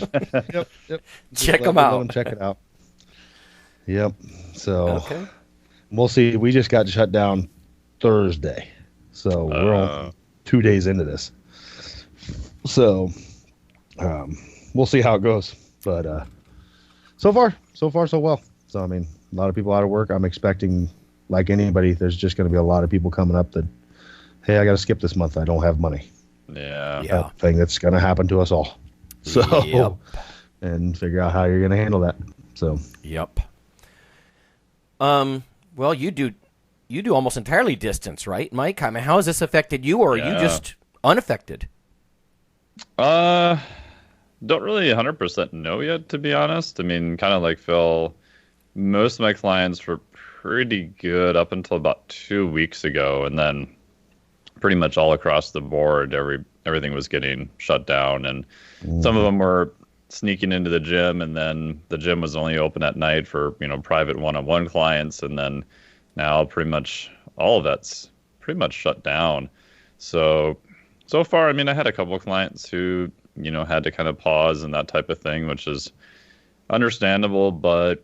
Yep. Check them out. Let them check it out. Yep. So okay. We'll see. We just got shut down Thursday, so we're only 2 days into this. So we'll see how it goes. But so far so well. So I mean, a lot of people out of work. I'm expecting, like anybody, there's just going to be a lot of people coming up that, hey, I got to skip this month. I don't have money. Yeah. That thing that's going to happen to us all. So, Yep. and figure out how you're going to handle that. So, Yep. Well, you do almost entirely distance, right, Mike? I mean, how has this affected you, or are you just unaffected? Don't really 100% know yet, to be honest. I mean, kind of like Phil, most of my clients were pretty good up until about 2 weeks ago, and then pretty much all across the board, everything was getting shut down, and some of them were sneaking into the gym, and then the gym was only open at night for private one-on-one clients, and then now pretty much all of that's pretty much shut down. So far, I mean, I had a couple of clients who had to kind of pause and that type of thing, which is understandable, but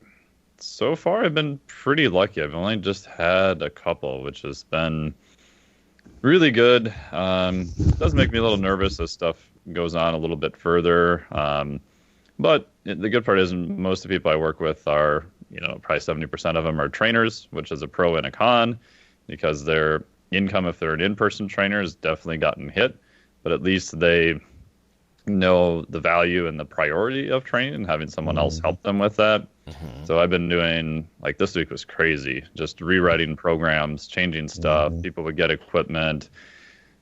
so far I've been pretty lucky. I've only just had a couple, which has been really good. It does make me a little nervous as stuff goes on a little bit further. But the good part is most of the people I work with are, probably 70% of them are trainers, which is a pro and a con, because their income, if they're an in-person trainer, has definitely gotten hit. But at least they know the value and the priority of training and having someone else help them with that. So I've been doing, like this week was crazy, just rewriting programs, changing stuff. People would get equipment.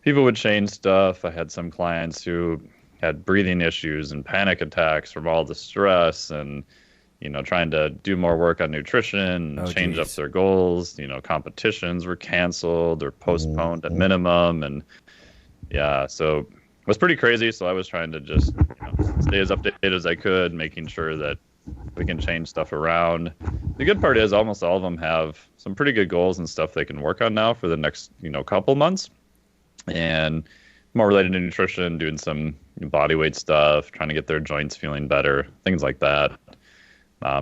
People would change stuff. I had some clients who had breathing issues and panic attacks from all the stress and, trying to do more work on nutrition, change up their goals. Competitions were canceled or postponed at minimum. And yeah, so it was pretty crazy. So I was trying to just stay as updated as I could, making sure that we can change stuff around. The good part is almost all of them have some pretty good goals and stuff they can work on now for the next, couple months. And more related to nutrition, doing some body weight stuff, trying to get their joints feeling better, things like that.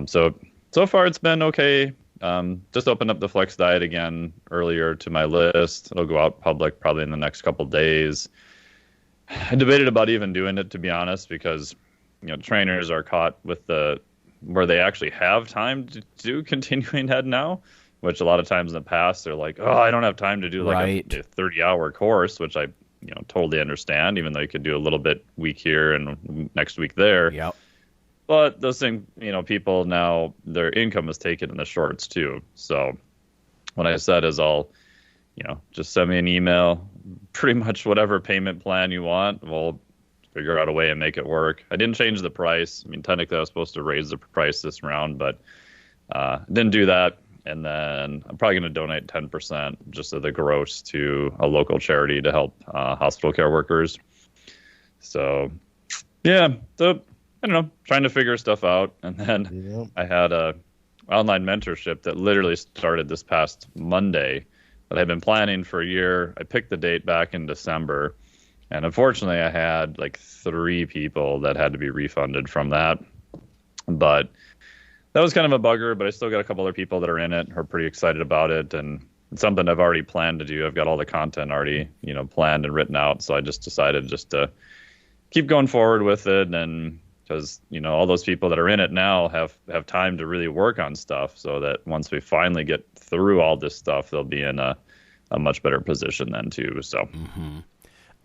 So far it's been okay. Just opened up the Flex Diet again earlier to my list. It'll go out public probably in the next couple days. I debated about even doing it, to be honest, because trainers are caught with where they actually have time to do continuing ed now, which a lot of times in the past they're like, oh, I don't have time to do like a 30-hour course, which I totally understand, even though you could do a little bit week here and next week there. Yep. But those things, people now, their income is taken in the shorts too. So what I said is I'll, just send me an email, pretty much whatever payment plan you want. We'll figure out a way and make it work. I didn't change the price. I mean, technically I was supposed to raise the price this round, but didn't do that. And then I'm probably going to donate 10% just of the gross to a local charity to help hospital care workers. So, yeah, I don't know, trying to figure stuff out. And then I had a online mentorship that literally started this past Monday that I've been planning for a year. I picked the date back in December. And unfortunately, I had like 3 people that had to be refunded from that. But that was kind of a bugger, but I still got a couple other people that are in it, are pretty excited about it. And it's something I've already planned to do. I've got all the content already, planned and written out. So I just decided just to keep going forward with it. And because, all those people that are in it now have time to really work on stuff, so that once we finally get through all this stuff, they'll be in a much better position then too. So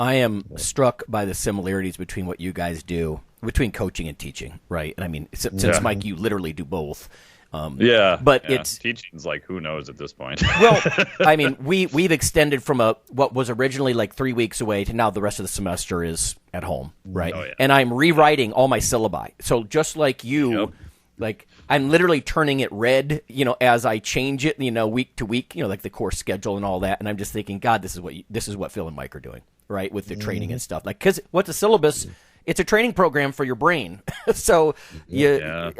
I am struck by the similarities between what you guys do, between coaching and teaching, right? And I mean, since Mike, you literally do both. But it's teaching's like, who knows at this point. Well, I mean, we've extended from what was originally like 3 weeks away to now the rest of the semester is at home, right? Oh, yeah. And I'm rewriting all my syllabi. So just like you, like I'm literally turning it red, as I change it, week to week, like the course schedule and all that. And I'm just thinking, God, this is what Phil and Mike are doing, right, with the training and stuff. Like, because what's a syllabus? It's a training program for your brain. So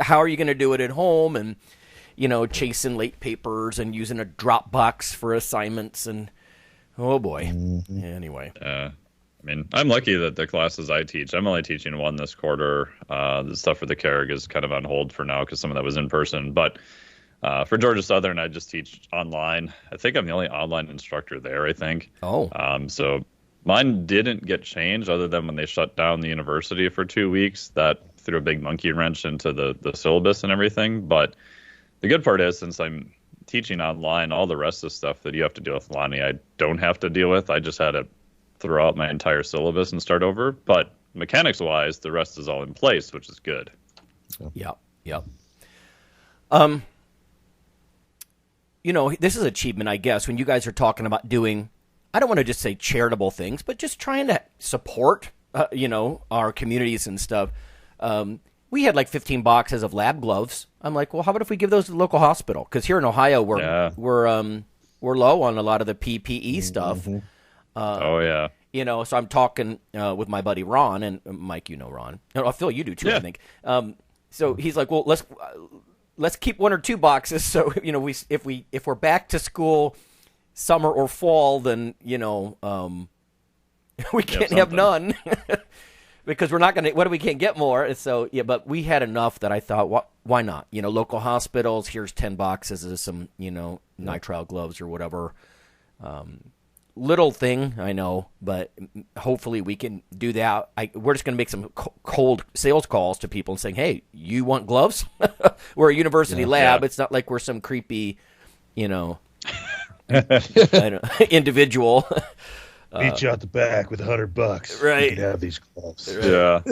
how are you going to do it at home? And, chasing late papers and using a Dropbox for assignments and, oh boy. Anyway. I mean, I'm lucky that the classes I teach, I'm only teaching one this quarter. The stuff for the Carrig is kind of on hold for now because some of that was in person. But for Georgia Southern, I just teach online. I think I'm the only online instructor there, I think. Oh. So mine didn't get changed other than when they shut down the university for 2 weeks. That threw a big monkey wrench into the syllabus and everything. But the good part is, since I'm teaching online, all the rest of the stuff that you have to deal with, Lonnie, I don't have to deal with. I just had to throw out my entire syllabus and start over. But mechanics-wise, the rest is all in place, which is good. Yep. This is achievement, I guess, when you guys are talking about doing, I don't want to just say charitable things, but just trying to support, our communities and stuff. We had like 15 boxes of lab gloves. I'm like, well, how about if we give those to the local hospital? Because here in Ohio, we're low on a lot of the PPE stuff. Oh, yeah. So I'm talking with my buddy Ron, and Mike, Ron. No, Phil, you do too, I think. So he's like, well, let's keep 1 or 2 boxes. So, if we're back to school summer or fall, then, we can't have none because we're not going to, we can't get more. So, yeah, but we had enough that I thought, why not? Local hospitals, here's 10 boxes of some, nitrile gloves or whatever. Little thing, I know, but hopefully we can do that. We're just going to make some cold sales calls to people and saying, hey, you want gloves? We're a university lab. It's not like we're some creepy, individual. Beat you out the back with $100. Right. You can have these gloves. Right. Yeah.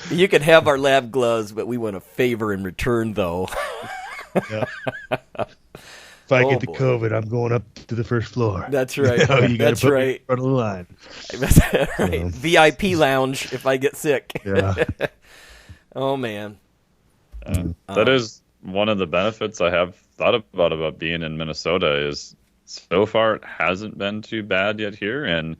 You can have our lab gloves, but we want a favor in return, though. Yeah. If I get the COVID, I'm going up to the first floor. That's right. You got to put me in front of the line. That's right. VIP lounge if I get sick. Yeah. Oh, man. That is one of the benefits I have thought about being in Minnesota is so far it hasn't been too bad yet here. And,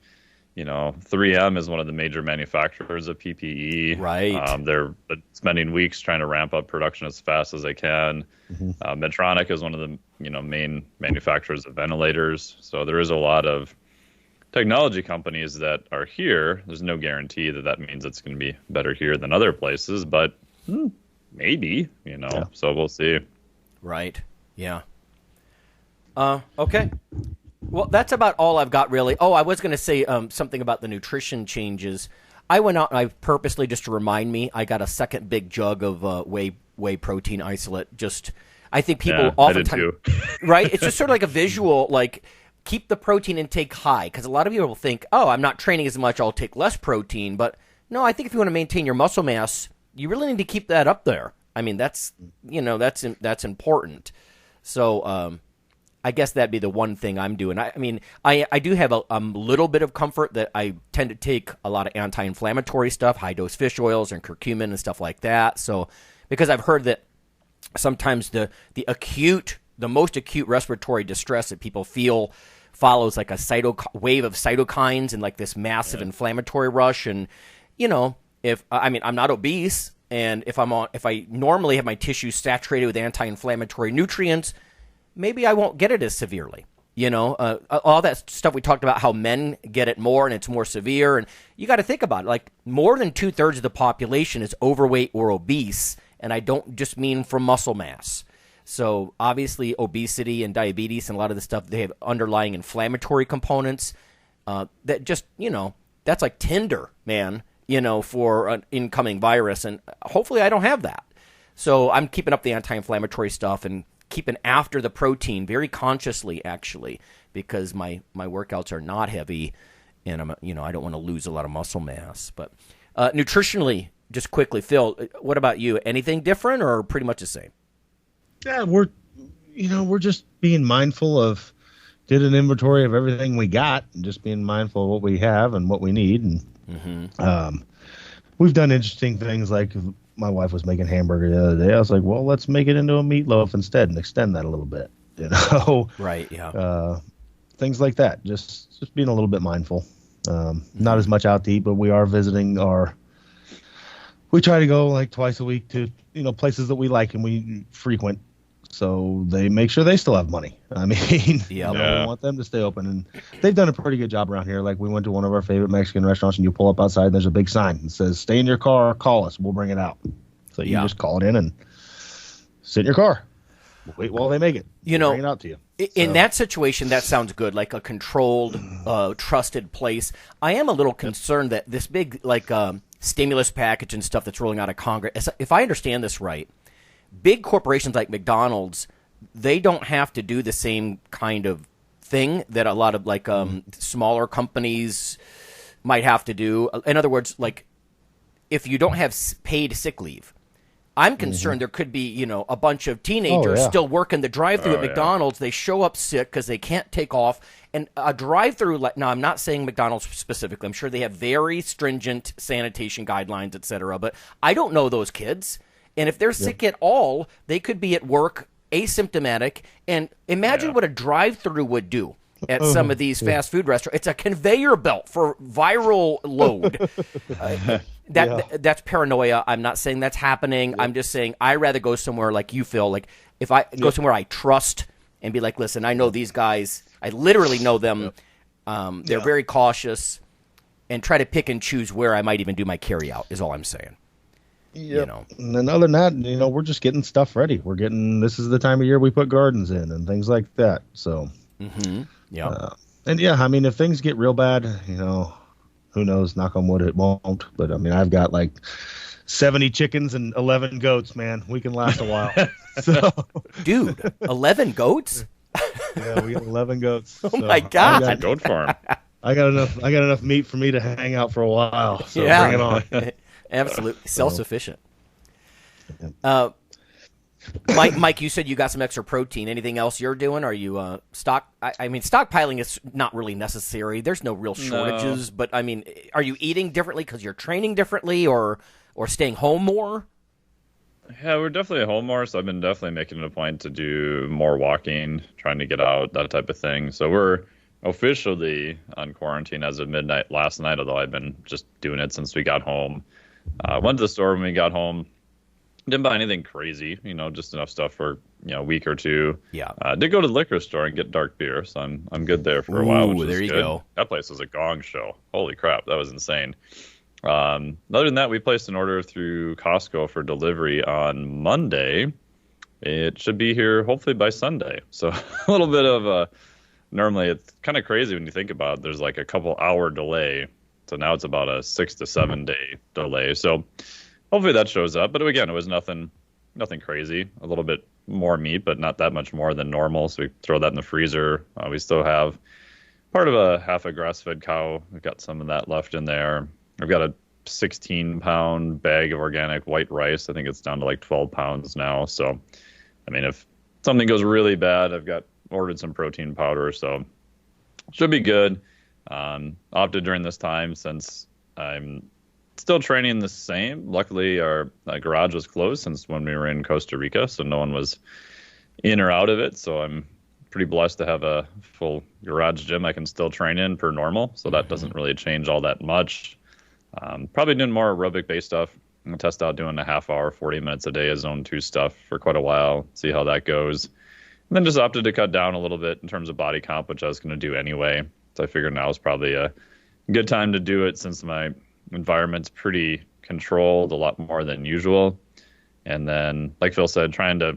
3M is one of the major manufacturers of PPE. Right. They're spending weeks trying to ramp up production as fast as they can. Medtronic is one of the main manufacturers of ventilators. So there is a lot of technology companies that are here. There's no guarantee that means it's going to be better here than other places, but maybe, so we'll see. Right. Yeah. Okay. Well, that's about all I've got, really. Oh, I was going to say something about the nutrition changes. I went out and I purposely, just to remind me, I got a second big jug of whey protein isolate. I think people oftentimes, right? It's just sort of like a visual, like keep the protein intake high, because a lot of people think, oh, I'm not training as much, I'll take less protein. But no, I think if you want to maintain your muscle mass, you really need to keep that up there. I mean, that's important. So I guess that'd be the one thing I'm doing. I do have a little bit of comfort that I tend to take a lot of anti-inflammatory stuff, high-dose fish oils and curcumin and stuff like that. So because I've heard that sometimes the most acute respiratory distress that people feel follows like a wave of cytokines and like this massive inflammatory rush. And, I'm not obese, and if I normally have my tissues saturated with anti-inflammatory nutrients, maybe I won't get it as severely. All that stuff we talked about, how men get it more and it's more severe. And you got to think about it. Like more than 2/3 of the population is overweight or obese. And I don't just mean from muscle mass. So obviously obesity and diabetes and a lot of the stuff, they have underlying inflammatory components that just, that's like Tinder, man, for an incoming virus. And hopefully I don't have that. So I'm keeping up the anti-inflammatory stuff and keeping after the protein very consciously, actually, because my workouts are not heavy, and I don't want to lose a lot of muscle mass. But nutritionally, just quickly, Phil, what about you? Anything different or pretty much the same? Yeah, we're just being mindful of, did an inventory of everything we got, and just being mindful of what we have and what we need. And we've done interesting things, like my wife was making hamburger the other day. I was like, well, let's make it into a meatloaf instead and extend that a little bit, Right, yeah. Things like that. Just being a little bit mindful. Not as much out to eat, but we are visiting we try to go like twice a week to, places that we like and we frequent. So they make sure they still have money. I mean, we want them to stay open. And they've done a pretty good job around here. Like we went to one of our favorite Mexican restaurants and you pull up outside and there's a big sign that says, stay in your car, call us, we'll bring it out. So you just call it in and sit in your car. Wait while they make it. Bring it out to you. In that situation, that sounds good, like a controlled, trusted place. I am a little concerned that this big stimulus package and stuff that's rolling out of Congress, if I understand this right, big corporations like McDonald's, they don't have to do the same kind of thing that a lot of smaller companies might have to do. In other words, if you don't have paid sick leave, I'm concerned there could be, a bunch of teenagers still working the drive-thru at McDonald's. They show up sick because they can't take off. And a drive-thru, now I'm not saying McDonald's specifically. I'm sure they have very stringent sanitation guidelines, et cetera. But I don't know those kids. And if they're sick at all, they could be at work asymptomatic. And imagine what a drive-thru would do at some of these fast food restaurants. It's a conveyor belt for viral load. That's paranoia. I'm not saying that's happening. I'm just saying I'd rather go somewhere like you feel like if I go somewhere I trust and be like, listen, I know these guys. I literally know them. They're very cautious and try to pick and choose where I might even do my carry out is all I'm saying. And then other than that, we're just getting stuff ready. This is the time of year we put gardens in and things like that. So, and if things get real bad, who knows? Knock on wood, it won't. But I've got 70 chickens and 11 goats. Man, we can last a while. So, dude, 11 goats? Yeah, we got 11 goats. Oh my God! Goat farm. I got enough meat for me to hang out for a while. So bring it on. Absolutely self-sufficient. Mike, you said you got some extra protein. Anything else you're doing? Are you stockpiling is not really necessary. There's no real shortages, but are you eating differently because you're training differently, or staying home more? Yeah, we're definitely at home more, so I've been definitely making it a point to do more walking, trying to get out, that type of thing. So we're officially on quarantine as of midnight last night, although I've been just doing it since we got home. Went to the store when we got home. Didn't buy anything crazy, just enough stuff for a week or two. Yeah. Did go to the liquor store and get dark beer, so I'm good there for a while. Which there is you good. go. That place was a gong show. Holy crap, that was insane. Other than that, we placed an order through Costco for delivery on Monday. It should be here hopefully by Sunday. So a little bit of a. Normally, it's kind of crazy when you think about it. There's a couple hour delay. So now it's about a 6 to 7 day delay. So hopefully that shows up. But again, it was nothing crazy. A little bit more meat, but not that much more than normal. So we throw that in the freezer. We still have part of half a grass-fed cow. We've got some of that left in there. I've got a 16-pound bag of organic white rice. I think it's down to 12 pounds now. So, if something goes really bad, I've ordered some protein powder. So should be good. Opted during this time since I'm still training the same. Luckily, our garage was closed since when we were in Costa Rica, so no one was in or out of it. So I'm pretty blessed to have a full garage gym I can still train in per normal. So that doesn't really change all that much. Probably doing more aerobic-based stuff. I'm going to test out doing a half hour, 40 minutes a day of Zone 2 stuff for quite a while, see how that goes. And then just opted to cut down a little bit in terms of body comp, which I was going to do anyway. So I figured now is probably a good time to do it since my environment's pretty controlled, a lot more than usual. And then, like Phil said, trying to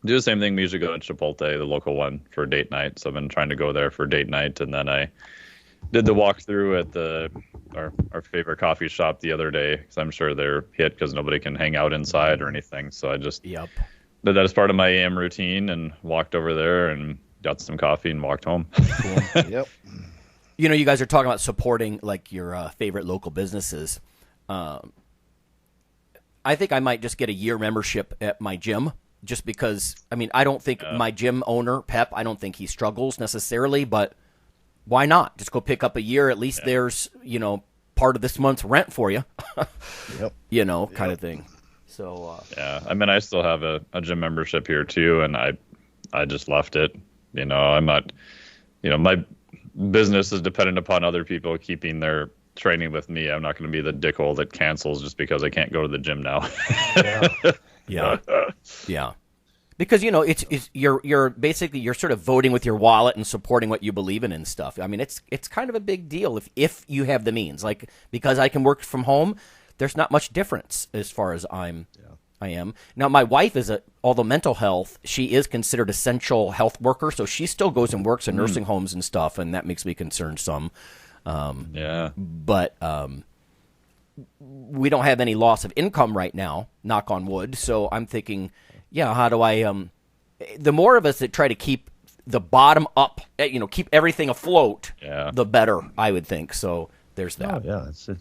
do the same thing. We usually go to Chipotle, the local one, for date night. So I've been trying to go there for date night. And then I did the walkthrough at our favorite coffee shop the other day, because I'm sure they're hit because nobody can hang out inside or anything. So I just did that as part of my AM routine and walked over there and got some coffee and walked home. Cool. Yep. You guys are talking about supporting your favorite local businesses. I think I might just get a year membership at my gym, just because, I don't think my gym owner, Pep, I don't think he struggles necessarily, but why not? Just go pick up a year. At least there's, part of this month's rent for you, kind of thing. So, I still have a gym membership here too. And I just left it. I'm not, my business is dependent upon other people keeping their training with me. I'm not going to be the dickhole that cancels just because I can't go to the gym now. Yeah. Because you're basically you're sort of voting with your wallet and supporting what you believe in and stuff. I mean, it's kind of a big deal if you have the means. Like, because I can work from home, there's not much difference as far as I am. Now, my wife although mental health, she is considered essential health worker, so she still goes and works in nursing homes and stuff, and that makes me concerned some. But we don't have any loss of income right now, knock on wood. So I'm thinking, how do I? The more of us that try to keep the bottom up, keep everything afloat, the better, I would think. So there's that. Oh, yeah, it's a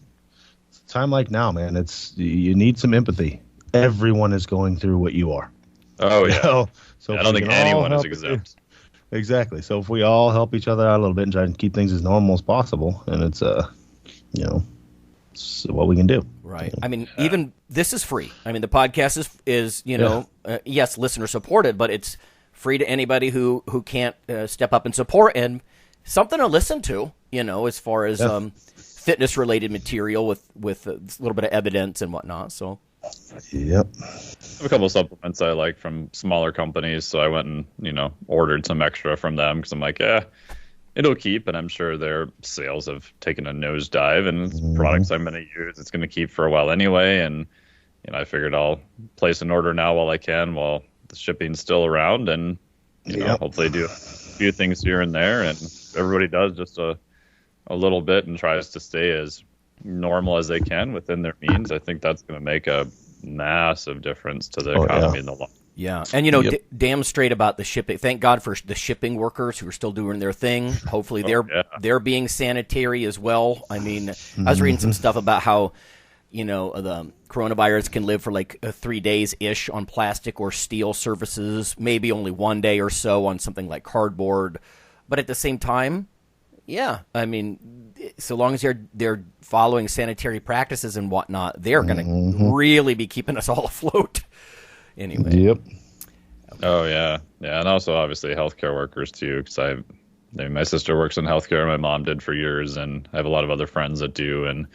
time like now, man. You need some empathy. Everyone is going through what you are. Oh yeah. So I don't think anyone is exempt. Exactly. So if we all help each other out a little bit and try and keep things as normal as possible, and it's it's what we can do. Right. I mean, even this is free. I mean, the podcast is yes, listener supported, but it's free to anybody who can't step up and support, and something to listen to. As far as fitness related material with a little bit of evidence and whatnot. So. Yep. I have a couple of supplements I like from smaller companies, so I went and ordered some extra from them because I'm like, it'll keep, and I'm sure their sales have taken a nosedive, and it's products I'm going to use. It's going to keep for a while anyway, and I figured I'll place an order now while I can, while the shipping's still around, and hopefully do a few things here and there, and everybody does just a little bit and tries to stay as normal as they can within their means. I think that's going to make a massive difference to the economy in the long. Yeah, and damn straight about the shipping. Thank God for the shipping workers who are still doing their thing. Hopefully they're being sanitary as well. I mean, I was reading some stuff about how the coronavirus can live for like 3 days ish on plastic or steel surfaces, maybe only 1 day or so on something like cardboard. But at the same time, I mean, so long as they're following sanitary practices and whatnot, they're going to really be keeping us all afloat. Anyway. Yep. Oh yeah, and also obviously healthcare workers too, because my sister works in healthcare. My mom did for years, and I have a lot of other friends that do. And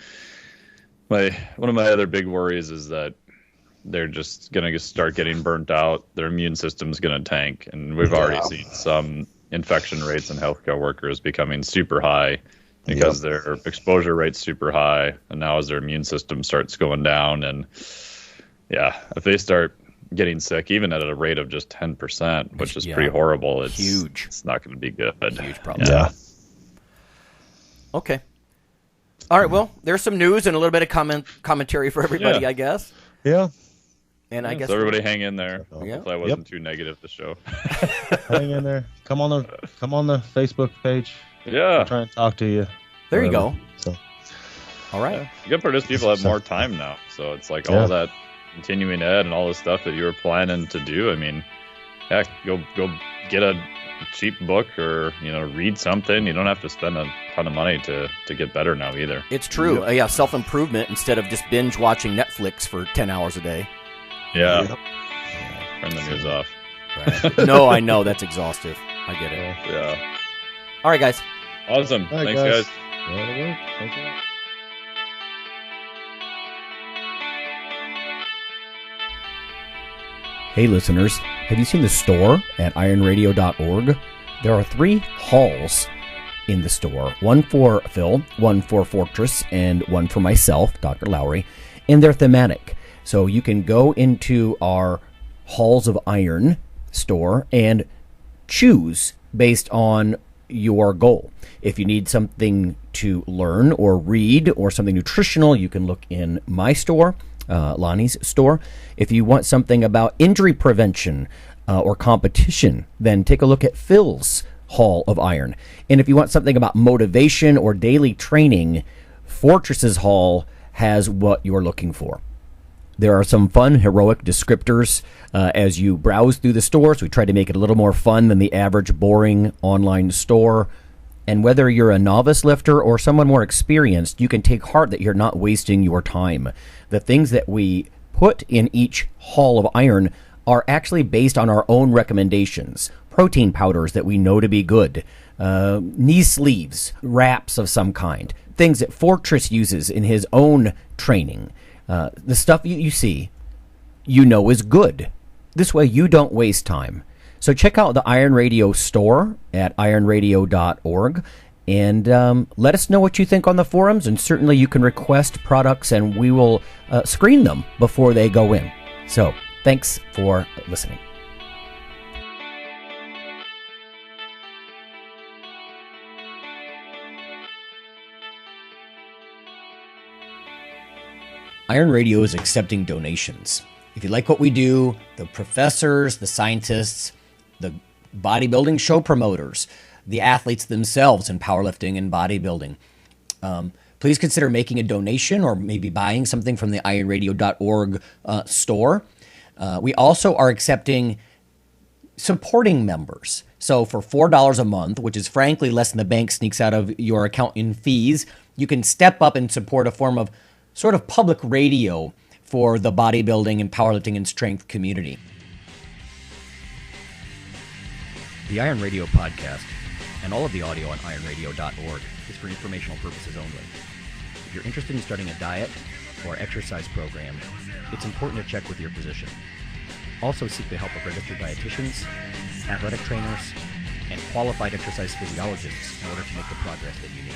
one of my other big worries is that they're just going to start getting burnt out. Their immune system's going to tank, and we've already seen some infection rates in healthcare workers becoming super high because their exposure rate's super high, and now as their immune system starts going down, and if they start getting sick, even at a rate of just 10%, which is pretty horrible, it's huge. It's not going to be good. Huge problem. Yeah. Okay. All right. Well, there's some news and a little bit of commentary for everybody, I guess. Yeah. And I guess so everybody hang in there. Hopefully I wasn't too negative the show. Hang in there. Come on the Facebook page. Yeah. I'll try and talk to you. There you go. So. All right. The good part is people have more time now, so it's like all that continuing ed and all the stuff that you were planning to do. I mean, heck, go get a cheap book or read something. You don't have to spend a ton of money to get better now either. It's true. Self-improvement instead of just binge watching Netflix for 10 hours a day. Yeah. Turn the news off. Right. No, I know that's exhaustive. I get it. Yeah. All right, guys. Awesome. All right, Thanks, guys. Thank you. Hey listeners, have you seen the store at IronRadio.org? There are 3 halls in the store. One for Phil, one for Fortress, and one for myself, Dr. Lowry, and they're thematic. So you can go into our Halls of Iron store and choose based on your goal. If you need something to learn or read or something nutritional, you can look in my store, Lonnie's store. If you want something about injury prevention or competition, then take a look at Phil's Hall of Iron. And if you want something about motivation or daily training, Fortress's Hall has what you're looking for. There are some fun, heroic descriptors as you browse through the store, so we try to make it a little more fun than the average boring online store. And whether you're a novice lifter or someone more experienced, you can take heart that you're not wasting your time. The things that we put in each Hall of Iron are actually based on our own recommendations. Protein powders that we know to be good, knee sleeves, wraps of some kind, things that Fortress uses in his own training. The stuff you see, is good. This way you don't waste time. So check out the Iron Radio store at ironradio.org and let us know what you think on the forums, and certainly you can request products and we will screen them before they go in. So thanks for listening. Iron Radio is accepting donations. If you like what we do, the professors, the scientists, the bodybuilding show promoters, the athletes themselves in powerlifting and bodybuilding, please consider making a donation or maybe buying something from the ironradio.org store. We also are accepting supporting members. So for $4 a month, which is frankly less than the bank sneaks out of your account in fees, you can step up and support a form of sort of public radio for the bodybuilding and powerlifting and strength community. The Iron Radio podcast and all of the audio on ironradio.org is for informational purposes only. If you're interested in starting a diet or exercise program, it's important to check with your physician. Also seek the help of registered dietitians, athletic trainers, and qualified exercise physiologists in order to make the progress that you need.